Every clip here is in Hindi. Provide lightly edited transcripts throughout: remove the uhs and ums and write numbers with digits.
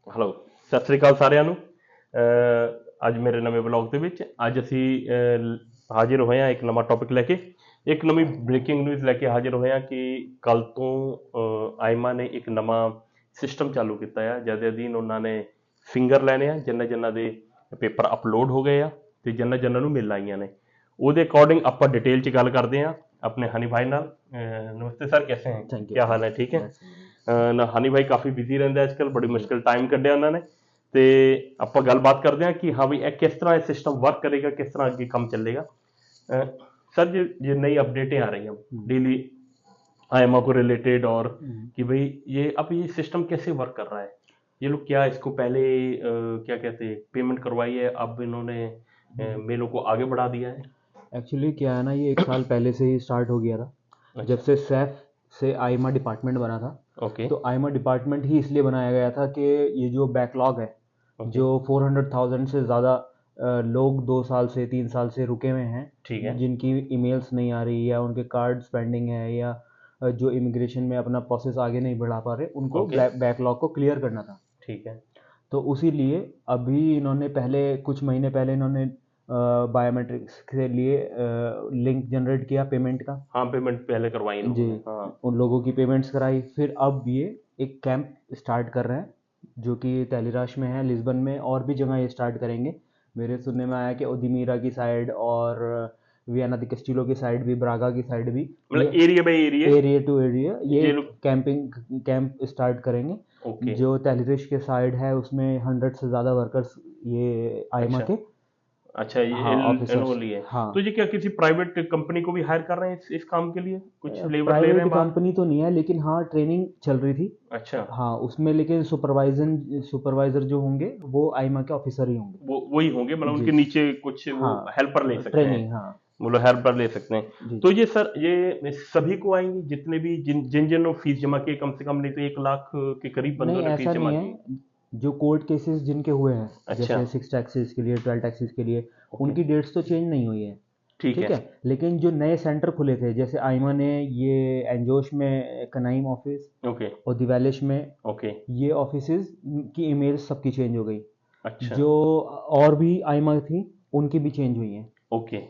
ਹੈਲੋ, ਸਤਿ ਸ੍ਰੀ ਅਕਾਲ ਸਾਰਿਆਂ ਨੂੰ। ਅੱਜ ਮੇਰੇ ਨਵੇਂ ਵਲੌਗ ਦੇ ਵਿੱਚ ਅੱਜ ਅਸੀਂ ਹਾਜ਼ਰ ਹੋਏ ਹਾਂ ਇੱਕ ਨਵਾਂ ਟੌਪਿਕ ਲੈ ਕੇ। ਇੱਕ ਨਵੀਂ ਬ੍ਰੇਕਿੰਗ ਨਿਊਜ਼ ਲੈ ਕੇ ਹਾਜ਼ਰ ਹੋਏ ਹਾਂ ਕਿ ਕੱਲ ਤੋਂ ਆਇਮਾ ਨੇ ਇੱਕ ਨਵਾਂ ਸਿਸਟਮ ਚਾਲੂ ਕੀਤਾ ਆ, ਜਿਹਦੇ ਅਧੀਨ ਉਹਨਾਂ ਨੇ ਫਿੰਗਰ ਲੈਣੇ ਆ ਜਿਨ੍ਹਾਂ ਜਿਨ੍ਹਾਂ ਦੇ ਪੇਪਰ ਅਪਲੋਡ ਹੋ ਗਏ ਆ ਤੇ ਜਿਨ੍ਹਾਂ ਜਿਨ੍ਹਾਂ ਨੂੰ ਮਿਲ ਆਈਆਂ ਨੇ। ਉਹਦੇ ਅਕॉर्डिंग ਆਪਾਂ डिटेल ਚ ਗੱਲ ਕਰਦੇ ਹਾਂ अपने हनी भाई नाल। नमस्ते सर, कैसे हैं? थैंक यू क्या हाल है? सर। ठीक है। बस ਹਨੀ ਭਾਈ ਕਾਫੀ ਬਿਜ਼ੀ ਰਹਿੰਦਾ ਅੱਜ ਕੱਲ੍ਹ, ਬੜੀ जी ਮੁਸ਼ਕਿਲ ਟਾਈਮ ਕੱਢਿਆ ਉਹਨਾਂ ਨੇ। ਤੇ ਆਪਾਂ ਗੱਲਬਾਤ ਕਰਦੇ ਹਾਂ ਕਿ ਹਾਂ ਵੀ ਇਹ ਕਿਸ ਤਰ੍ਹਾਂ ਇਹ ਸਿਸਟਮ ਵਰਕ ਕਰੇਗਾ, ਕਿਸ ਤਰ੍ਹਾਂ ਅੱਗੇ ਕੰਮ ਚੱਲੇਗਾ। सर ये नई अपडेटें आ रही हैं हम्म, डेली आईएमओ को रिलेटेड, और हम्म, कि भाई ये अब ये सिस्टम कैसे वर्क कर रहा है। ये लोग क्या इसको पहले क्या कहते हैं पेमेंट करवाई है, अब इन्होंने मेलों को आगे बढ़ा दिया है। एक्चुअली क्या है ना, ये 1 साल पहले से ही स्टार्ट हो गया था। जब अच्छा। से सैफ से आईमा डिपार्टमेंट बना था। ओके। तो आईमा डिपार्टमेंट ही इसलिए बनाया गया था कि ये जो बैकलॉग है, ओके। जो 400,000 से ज़्यादा लोग 2 साल से 3 साल से रुके हुए हैं, ठीक है। जिनकी ईमेल्स नहीं आ रही या उनके कार्ड्स पेंडिंग है या जो इमिग्रेशन में अपना प्रोसेस आगे नहीं बढ़ा पा रहे, उनको ओके। बैकलॉग को क्लियर करना था। ठीक है। तो उसी लिए अभी इन्होंने पहले कुछ महीने पहले इन्होंने बायोमेट्रिक्स के लिए लिंक जनरेट किया पेमेंट का। हाँ, पेमेंट पहले करवाई इन जी, लोगों ने। हाँ। उन लोगों की पेमेंट्स कराई। फिर अब ये एक कैंप स्टार्ट कर रहे हैं जो कि तेलिराश में है, लिस्बन में, और भी जगह ये स्टार्ट करेंगे। मेरे सुनने में आया कि ओदिमीरा की साइड और वियना दी कैस्टिलो की साइड भी, ब्रागा की साइड भी, ये मतलब area by area area to area ये ये लोग। कैंप स्टार्ट करेंगे। ओके। जो तेलिरिश के साइड है उसमें 100 से ज़्यादा वर्कर्स ये आइमा अच्छा। के, अच्छा, ये हाँ, ऑफिसर्स, एनओली है। हाँ। तो ये क्या किसी प्राइवेट कंपनी को भी हायर कर रहे हैं इस काम के लिए, कुछ लेबर ले रहे प्राइवेट हैं बाहर? कंपनी तो नहीं है, लेकिन हाँ ट्रेनिंग चल रही थी। अच्छा। हाँ, उसमें लेकिन सुपरवाइजर जो होंगे वो आइमा के ऑफिसर ही होंगे। वो वही होंगे, मतलब जी, उनके नीचे कुछ वो हाँ, हेल्पर ले सकते हैं। ट्रेनिंग, हाँ। मतलब हेल्पर ले सकते हैं। जी तो जी। ये सर ये सभी को आएंगे जितने भी जिन जिन जिन फीस जमा की, कम से कम नहीं तो 1 लाख के करीब बंदों नहीं, ने फीस ऐसा जमा नहीं की। है। जो कोर्ट केसेस जिनके हुए हैं, अच्छा। जैसे 6 टैक्सेस के लिए, 12 टैक्सेस के लिए, ओके। उनकी डेट्स तो चेंज नहीं हुई है। ठीक ठीक है। है। लेकिन जो नए सेंटर खुले थे, जैसे आइमा ने ये एंजोश में कनाइम ऑफिस ओके। और दिवालिश में, ओके। ये ऑफिसेज की ईमेल सबकी चेंज हो गई। अच्छा। जो और भी आइमा थी उनकी भी चेंज हुई हैं। ओके।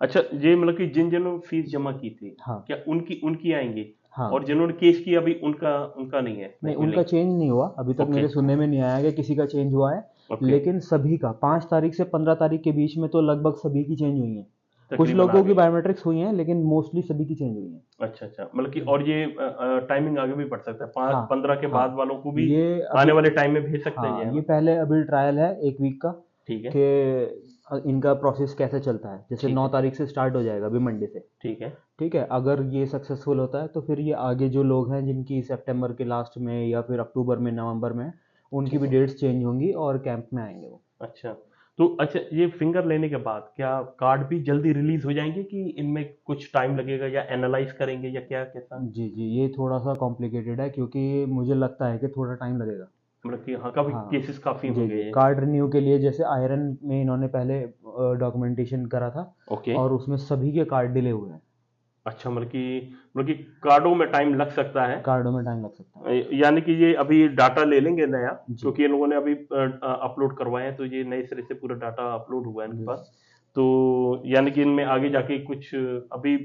अच्छा, ये मतलब कि जिन जिन्होंने फीस जमा की थी, हाँ क्या उनकी उनकी आएंगी? हाँ। और जिन्होंने केस किया अभी उनका उनका नहीं है नहीं, इसमें कोई उनका लिंक? चेंज नहीं हुआ अभी तक, ओके। मेरे सुनने में नहीं आया कि किसी का चेंज हुआ है। ओके। लेकिन सभी का 5 तारीख से 15 तारीख के बीच में तो लगभग सभी की चेंज हुई है। कुछ तकरीबन आ लोगों की गई। बायोमेट्रिक्स हुई हैं, लेकिन मोस्टली सभी की चेंज हुई हैं। अच्छा अच्छा, मतलब कि और ये टाइमिंग आगे भी बढ़ सकता है, पाँच हाँ 15 के हाँ। बाद वालों को भी ये आने अभी, वाले टाइम में भेज सकते हैं ये, हाँ, है ये ना? पहले अभी ट्रायल है 1 वीक का, ठीक है। कि इनका प्रोसेस कैसे चलता है। जैसे ठीक 9 है। तारीख से स्टार्ट हो जाएगा अभी मंडे से। ठीक है। ठीक है, अगर ये सक्सेसफुल होता है तो फिर ये आगे जो लोग हैं जिनकी सितंबर के लास्ट में या फिर अक्टूबर में, नवंबर में, उनकी ठीक भी है। डेट्स चेंज होंगी और कैंप में आएंगे वो। अच्छा। तो अच्छा, ये फिंगर लेने के बाद क्या कार्ड भी जल्दी रिलीज हो जाएंगे कि इनमें कुछ टाइम लगेगा, या एनालाइज करेंगे, या क्या कैसा? जी जी, ये थोड़ा सा कॉम्प्लिकेटेड है क्योंकि मुझे लगता है कि थोड़ा टाइम लगेगा। मतलब कि हाँ, काफी हाँ केसेस काफी जी होंगे जी, ये। कार्ड रिन्यू के लिए जैसे आयरन में इन्होंने पहले डॉक्यूमेंटेशन करा था, ओके। और उसमें सभी के कार्ड डिले हुए हैं। अच्छा, मतलब कि कार्डों में टाइम लग सकता है। कार्डों में टाइम लग सकता है। यानी कि ये अभी डाटा ले लेंगे नया, जी क्योंकि इन लोगों ने अभी अपलोड करवाए हैं, तो ये नए सिरे से पूरा डाटा अपलोड हुआ है इनके जी पास। तो यानी कि इनमें आगे जाके कुछ अभी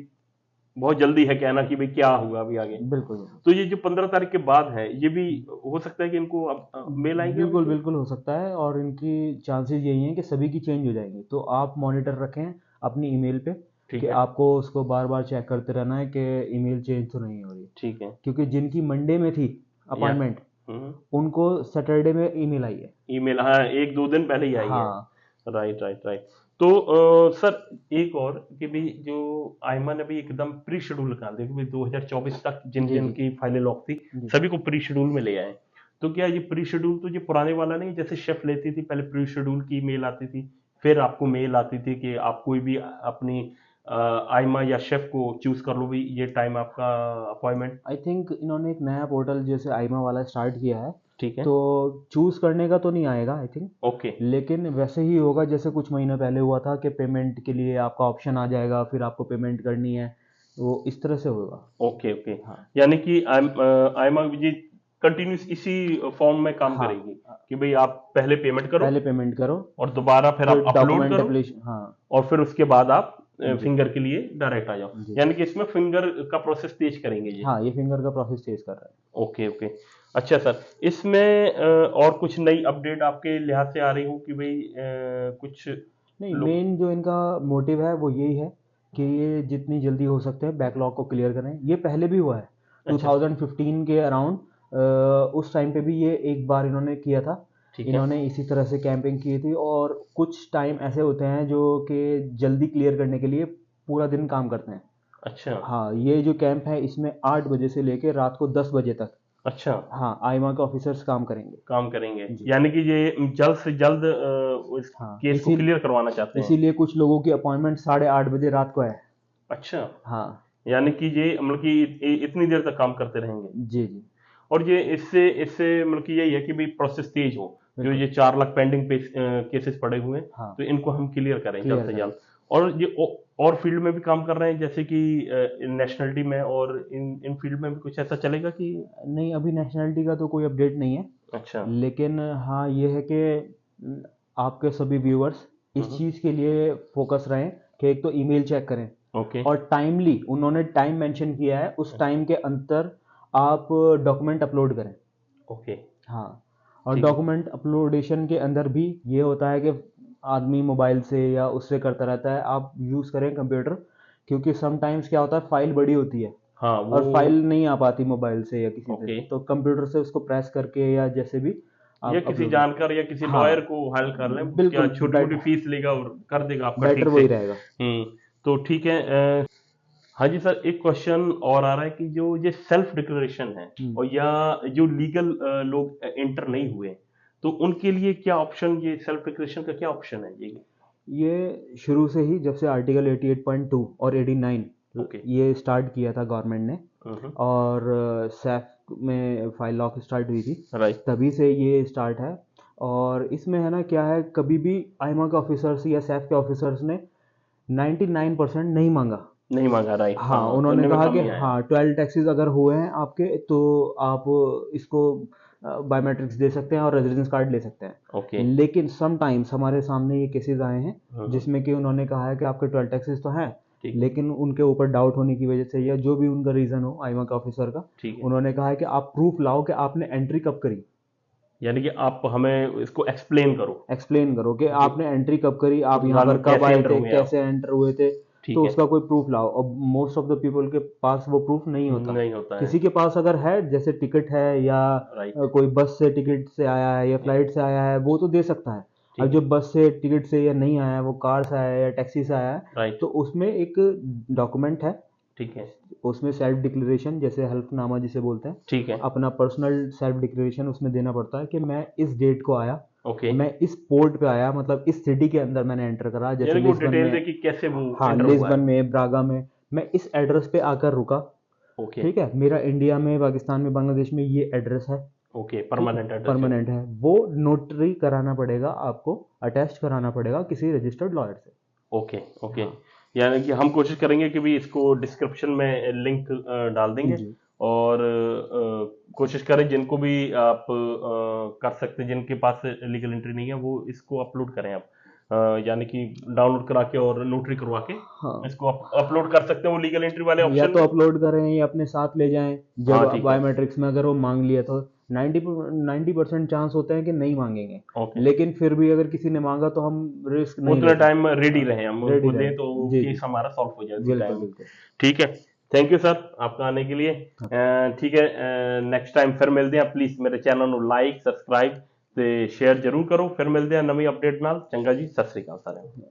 बहुत जल्दी है कहना कि भाई क्या होगा अभी आगे। बिल्कुल बिल्कुल। तो ये जो 15 तारीख के बाद है, ये भी हो सकता है कि इनको अब मेल आएंगे अभी बिल्कुल से। बिल्कुल हो सकता है, और इनकी चांसेस यही हैं कि सभी की चेंज हो जाएंगी। तो आप मॉनिटर रखें अपनी ईमेल पे, ठीक कि है। आपको उसको बार बार चेक करते रहना है कि ईमेल चेंज तो नहीं हो रही। ठीक है। क्योंकि जिनकी मंडे में थी या। अपॉइंटमेंट, उनको सैटरडे में ईमेल आई है। ईमेल, हाँ, 1 2 दिन पहले ही आई है। हाँ राइट राइट राइट। तो सर एक और कि भाई जो आयमा ने भी एकदम प्री शेड्यूल निकाल दिया कि भाई 2024 तक जिन जी जिन जी की फाइलें लॉक थी, जी। सभी को प्री शेड्यूल में ले आए। तो क्या ये प्री शेड्यूल तो ये पुराने वाला नहीं, जैसे शेफ लेती थी पहले प्री शेड्यूल की मेल आती थी, फिर आपको मेल आती थी कि आप कोई भी अपनी आयमा या शेफ को चूज कर लो, भी ये टाइम आपका अपॉइंटमेंट। आई थिंक इन्होंने एक नया पोर्टल जैसे आइमा वाला स्टार्ट किया है। ठीक है। तो चूज करने का तो नहीं आएगा आई थिंक, ओके। लेकिन वैसे ही होगा जैसे कुछ महीना पहले हुआ था कि पेमेंट के लिए आपका ऑप्शन आ जाएगा, फिर आपको पेमेंट करनी है, वो इस तरह से होगा। ओके। ओके। हाँ यानी कि आयमा जी कंटिन्यूस इसी फॉर्म में काम हाँ करेगी कि भाई आप पहले पेमेंट करो पहले पेमेंट करो, और दोबारा फिर फिर आप अपलोड डॉक्यूमेंट करो एप्लीकेशन। हाँ और फिर उसके बाद आप जी फिंगर के लिए डायरेक्ट आ जाओ, जी। यानी कि इसमें फिंगर का प्रोसेस तेज करेंगे ये। हाँ, ये फिंगर का प्रोसेस चेंज कर रहा है। Okay okay. अच्छा सर, इसमें और कुछ नई अपडेट आपके लिहाज से आ रही हो कि भाई कुछ नहीं, लोग। मेन जो इनका मोटिव है वो यही है कि ये जितनी जल्दी हो सकते हैं बैकलॉग को क्लियर करें। ये पहले भी हुआ है अच्छा 2015 के अराउंड, उस टाइम पे भी ये एक बार इन्होंने किया था। ठीक है। इन्होंने इसी तरह से कैंपिंग की थी, और कुछ टाइम ऐसे होते हैं जो कि जल्दी क्लियर करने के लिए पूरा दिन काम करते हैं। अच्छा हाँ, ये जो कैंप है इसमें 8 बजे से लेकर रात को 10 बजे तक, अच्छा हाँ, आईमा के ऑफिसर्स काम करेंगे। काम करेंगे, जी यानी कि ये जल्द से जल्द उस हाँ, केस को क्लियर करवाना चाहते हैं। इसीलिए कुछ लोगों की अपॉइंटमेंट 8:30 बजे रात को है। अच्छा, हाँ यानी कि ये मतलब कि इतनी देर तक काम करते रहेंगे। जी जी और ये इससे इससे मतलब कि यही है कि भाई प्रोसेस तेज हो, जो बिल्कुल। ये 4 लाख पेंडिंग केसेस पड़े हुए हैं हाँ, तो इनको हम क्लियर करें जल्द क्लियर से करें। जल्द। और ये और फील्ड में भी काम कर रहे हैं, जैसे कि नेशनलिटी में, और इन इन फील्ड में भी कुछ ऐसा चलेगा कि। नहीं, अभी नेशनैलिटी का तो कोई अपडेट नहीं है, अच्छा। लेकिन हाँ ये है कि आपके सभी व्यूअर्स इस चीज़ के लिए फोकस रहें कि एक तो ईमेल चेक करें, ओके और टाइमली, उन्होंने टाइम मेंशन किया है, उस टाइम के अंदर आप डॉक्यूमेंट अपलोड करें। ओके। हाँ, और ठीक है। डॉक्यूमेंट अपलोडेशन के अंदर भी ये होता है कि आदमी मोबाइल से या उससे करता रहता है, आप यूज़ करें कंप्यूटर, क्योंकि समटाइम्स क्या होता है फाइल बड़ी होती है हाँ वो। और फाइल नहीं आ पाती मोबाइल से या किसी से, ओके। तो कंप्यूटर से उसको प्रेस करके या जैसे भी या आप किसी अपलोड कर। जानकार या किसी हाँ लॉयर को हायर कर लें, क्या बिल्कुल, छोटी मोटी फीस लेगा और कर देगा आपका बेटर ठीक से। वही रहेगा। तो ठीक है। हाँ जी सर, एक क्वेश्चन और आ रहा है कि जो ये सेल्फ डिक्लेरेशन है हम्म। और या जो लीगल लोग एंटर नहीं हुए, तो उनके लिए क्या ऑप्शन, ये सेल्फ डिक्लेरेशन का क्या ऑप्शन है ये शुरू से ही, जब से आर्टिकल 88.2 और 89 ओके। ये स्टार्ट किया था गवर्नमेंट ने, और सैफ में फाइल लॉक स्टार्ट हुई थी, राइट। तभी से ये स्टार्ट है। और इसमें है ना क्या है, कभी भी आईमा के ऑफिसर्स या सैफ के ऑफिसर्स ने 99% नहीं मांगा। नहीं मांगा, राइट। हाँ, हाँ, उन्होंने सुनने में कहा कम कि ही आया। हाँ 12 टैक्सेस अगर हुए हैं आपके तो आप इसको बायोमेट्रिक्स दे सकते हैं और रेजिडेंस कार्ड ले सकते हैं। ओके। लेकिन समटाइम्स हमारे सामने ये केसेस आए हैं जिसमें कि उन्होंने कहा है कि आपके 12 टैक्सेस तो हैं, ठीक है। लेकिन उनके ऊपर डाउट होने की वजह से या जो भी उनका रीज़न हो आईमा के ऑफिसर का, ठीक है, उन्होंने कहा है कि आप प्रूफ लाओ कि आपने एंट्री कब करी। यानी कि आप हमें इसको एक्सप्लेन करो एक्सप्लेन करो कि कि आपने एंट्री कब करी, आप यहाँ पुर्तगाल पर में कब कैसे आए एंटर थे, हुए आप। कैसे एंटर हुए थे, ठीक तो है। उसका कोई प्रूफ लाओ। और मोस्ट ऑफ द पीपल के पास वो प्रूफ नहीं होता। नहीं होता है। किसी के पास अगर है, जैसे टिकट है या राइट। कोई बस से टिकट से आया है या फ्लाइट से आया है, वो तो दे सकता है। अब ठीक जो है। बस से टिकट से या नहीं आया है, वो कार से आया है या टैक्सी से आया है, राइट। तो उसमें एक डॉक्यूमेंट है, ठीक है। उसमें सेल्फ डिक्लेरेशन, जैसे हल्फनामा जिसे बोलते हैं, ठीक है। अपना पर्सनल सेल्फ डिक्लेरेशन उसमें देना पड़ता है कि मैं इस डेट को आया, ओके। मैं इस पोर्ट पे आया, मतलब इस सिटी के अंदर मैंने एंटर करा, जैसे यानी कि वो लिस्बन डिटेल दे में। कि कैसे वो हाँ, एंटर हुआ लिस्बन है। में, ब्रागा में, मैं इस एड्रेस पे आकर रुका। ओके। ठीक है, मेरा इंडिया में, पाकिस्तान में, बांग्लादेश में ये एड्रेस है। ओके, ठीक है, परमानेंट एड्रेस है। परमानेंट है, वो नोटरी कराना पड़ेगा आपको, अटैच कराना पड़ेगा किसी रजिस्टर्ड लॉयर से। Okay okay. हाँ यानी कि हम कोशिश करेंगे कि भी इसको डिस्क्रिप्शन में लिंक डाल देंगे, जी और कोशिश करें जिनको भी आप कर सकते हैं, जिनके पास लीगल एंट्री नहीं है वो इसको अपलोड करें आप। यानी कि डाउनलोड करा के और नोटरी करवा के हाँ, इसको अपलोड कर सकते हैं वो लीगल एंट्री वाले या ऑप्शन तो में। अपलोड करें या अपने साथ ले जाएं। जब हाँ ठीक है। बायोमेट्रिक्स में अगर वो मांग लिया तो 90% चांस होते हैं कि नहीं मांगेंगे, ओके। लेकिन फिर भी अगर किसी ने मांगा तो हम रिस्क नहीं उतना लेते। टाइम रेडी हाँ, रहे, हम रेडी उनको रहें। दें तो जी जी, केस हमारा सॉल्व हो जाए उसी बिल्कुल टाइम में। बिल्कुल। ठीक है। थैंक यू सर आपका आने के लिए। ठीक है, नेक्स्ट टाइम फिर मिलते हैं। प्लीज मेरे चैनल ਨੂੰ ਲਾਈਕ ਸਬਸਕ੍ਰਾਈਬ ਤੇ ਸ਼ੇਅਰ ਜਰੂਰ ਕਰੋ। ਫਿਰ ਮਿਲਦੇ ਆ ਨਵੀਂ ਅਪਡੇਟ ਨਾਲ। ਚੰਗਾ ਜੀ, ਸਤਿ ਸ੍ਰੀ ਅਕਾਲ ਸਾਰਿਆਂ ਨੂੰ।